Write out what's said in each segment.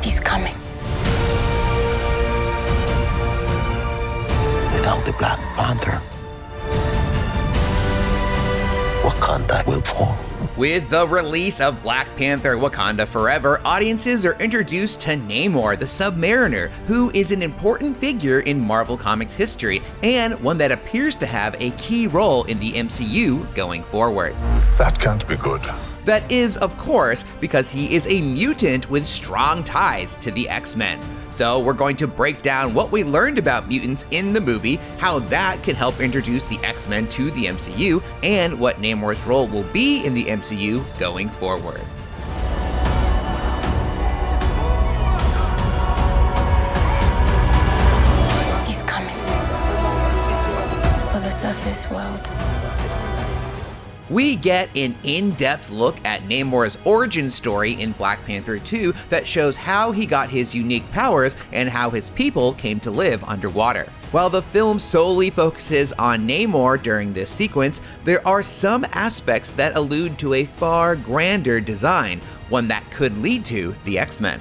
He's coming. Without the Black Panther, Wakanda will fall. With the release of Black Panther Wakanda Forever, audiences are introduced to Namor the Submariner, who is an important figure in Marvel Comics history, and one that appears to have a key role in the MCU going forward. That can't be good. That is, of course, because he is a mutant with strong ties to the X-Men. So we're going to break down what we learned about mutants in the movie, how that can help introduce the X-Men to the MCU, and what Namor's role will be in the MCU going forward. He's coming. For the surface world. We get an in-depth look at Namor's origin story in Black Panther 2 that shows how he got his unique powers and how his people came to live underwater. While the film solely focuses on Namor during this sequence, there are some aspects that allude to a far grander design, one that could lead to the X-Men.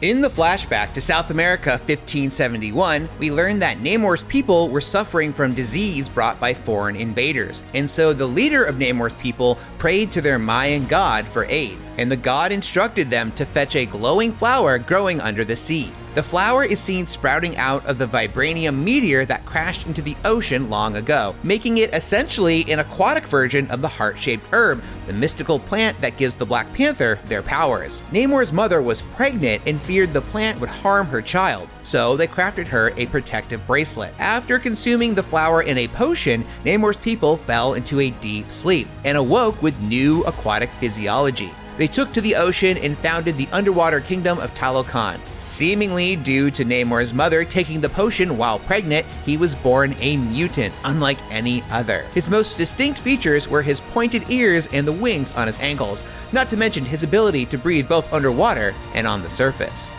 In the flashback to South America 1571, we learn that Namor's people were suffering from disease brought by foreign invaders, and so the leader of Namor's people prayed to their Mayan god for aid, and the god instructed them to fetch a glowing flower growing under the sea. The flower is seen sprouting out of the vibranium meteor that crashed into the ocean long ago, making it essentially an aquatic version of the heart-shaped herb, the mystical plant that gives the Black Panther their powers. Namor's mother was pregnant and feared the plant would harm her child, so they crafted her a protective bracelet. After consuming the flower in a potion, Namor's people fell into a deep sleep and awoke with new aquatic physiology. They took to the ocean and founded the underwater kingdom of Talokan. Seemingly due to Namor's mother taking the potion while pregnant, he was born a mutant, unlike any other. His most distinct features were his pointed ears and the wings on his ankles, not to mention his ability to breathe both underwater and on the surface.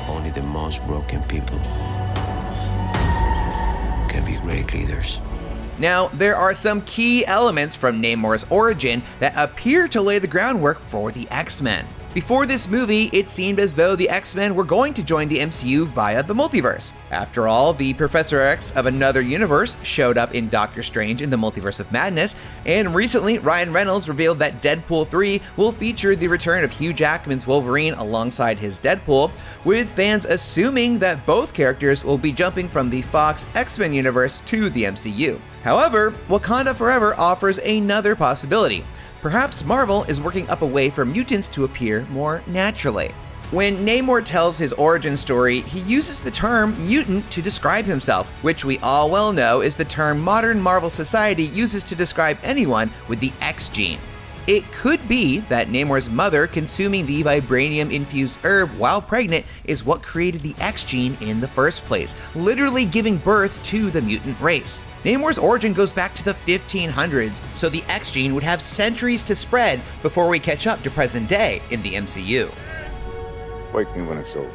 Only the most broken people can be great leaders. Now, there are some key elements from Namor's origin that appear to lay the groundwork for the X-Men. Before this movie, it seemed as though the X-Men were going to join the MCU via the multiverse. After all, the Professor X of another universe showed up in Doctor Strange in the Multiverse of Madness, and recently Ryan Reynolds revealed that Deadpool 3 will feature the return of Hugh Jackman's Wolverine alongside his Deadpool, with fans assuming that both characters will be jumping from the Fox X-Men universe to the MCU. However, Wakanda Forever offers another possibility. Perhaps Marvel is working up a way for mutants to appear more naturally. When Namor tells his origin story, he uses the term mutant to describe himself, which we all well know is the term modern Marvel society uses to describe anyone with the X gene. It could be that Namor's mother consuming the vibranium-infused herb while pregnant is what created the X gene in the first place, literally giving birth to the mutant race. Namor's origin goes back to the 1500s, so the X gene would have centuries to spread before we catch up to present day in the MCU. Wake me when it's over.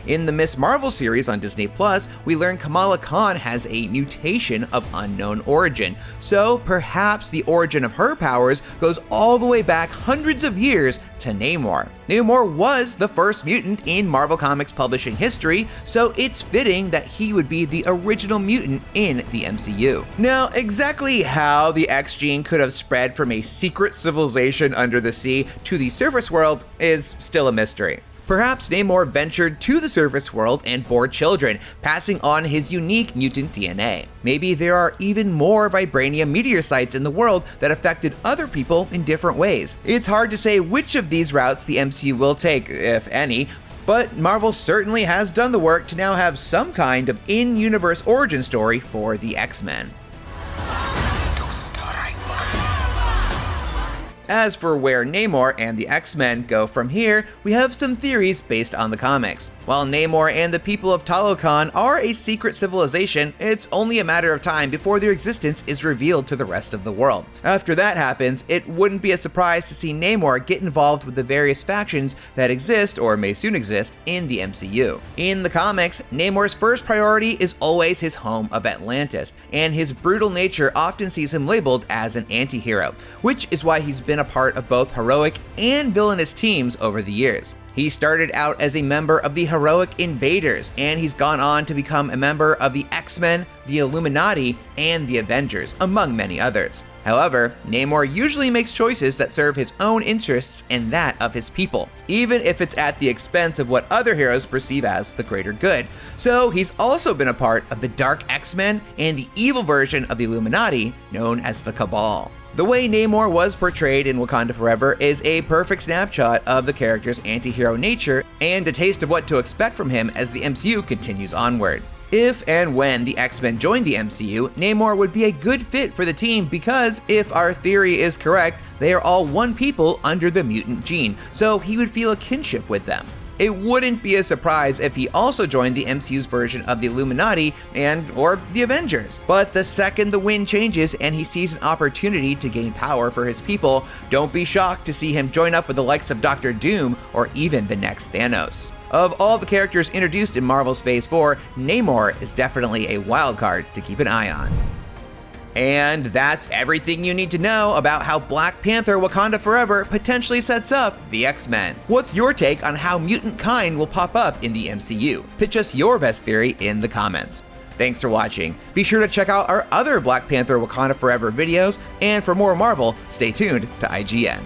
In the Ms. Marvel series on Disney+, we learn Kamala Khan has a mutation of unknown origin, so perhaps the origin of her powers goes all the way back hundreds of years to Namor. Namor was the first mutant in Marvel Comics publishing history, so it's fitting that he would be the original mutant in the MCU. Now, exactly how the X gene could have spread from a secret civilization under the sea to the surface world is still a mystery. Perhaps Namor ventured to the surface world and bore children, passing on his unique mutant DNA. Maybe there are even more vibranium meteor sites in the world that affected other people in different ways. It's hard to say which of these routes the MCU will take, if any, but Marvel certainly has done the work to now have some kind of in-universe origin story for the X-Men. As for where Namor and the X-Men go from here, we have some theories based on the comics. While Namor and the people of Talokan are a secret civilization, it's only a matter of time before their existence is revealed to the rest of the world. After that happens, it wouldn't be a surprise to see Namor get involved with the various factions that exist, or may soon exist, in the MCU. In the comics, Namor's first priority is always his home of Atlantis, and his brutal nature often sees him labeled as an anti-hero, which is why he's been a part of both heroic and villainous teams over the years. He started out as a member of the Heroic Invaders, and he's gone on to become a member of the X-Men, the Illuminati, and the Avengers, among many others. However, Namor usually makes choices that serve his own interests and that of his people, even if it's at the expense of what other heroes perceive as the greater good. So he's also been a part of the Dark X-Men and the evil version of the Illuminati, known as the Cabal. The way Namor was portrayed in Wakanda Forever is a perfect snapshot of the character's anti-hero nature and a taste of what to expect from him as the MCU continues onward. If and when the X-Men join the MCU, Namor would be a good fit for the team because, if our theory is correct, they are all one people under the mutant gene, so he would feel a kinship with them. It wouldn't be a surprise if he also joined the MCU's version of the Illuminati or the Avengers. But the second the wind changes and he sees an opportunity to gain power for his people, don't be shocked to see him join up with the likes of Doctor Doom or even the next Thanos. Of all the characters introduced in Marvel's Phase 4, Namor is definitely a wild card to keep an eye on. And that's everything you need to know about how Black Panther Wakanda Forever potentially sets up the X-Men. What's your take on how mutant kind will pop up in the MCU? Pitch us your best theory in the comments. Thanks for watching. Be sure to check out our other Black Panther Wakanda Forever videos, and for more Marvel, stay tuned to IGN.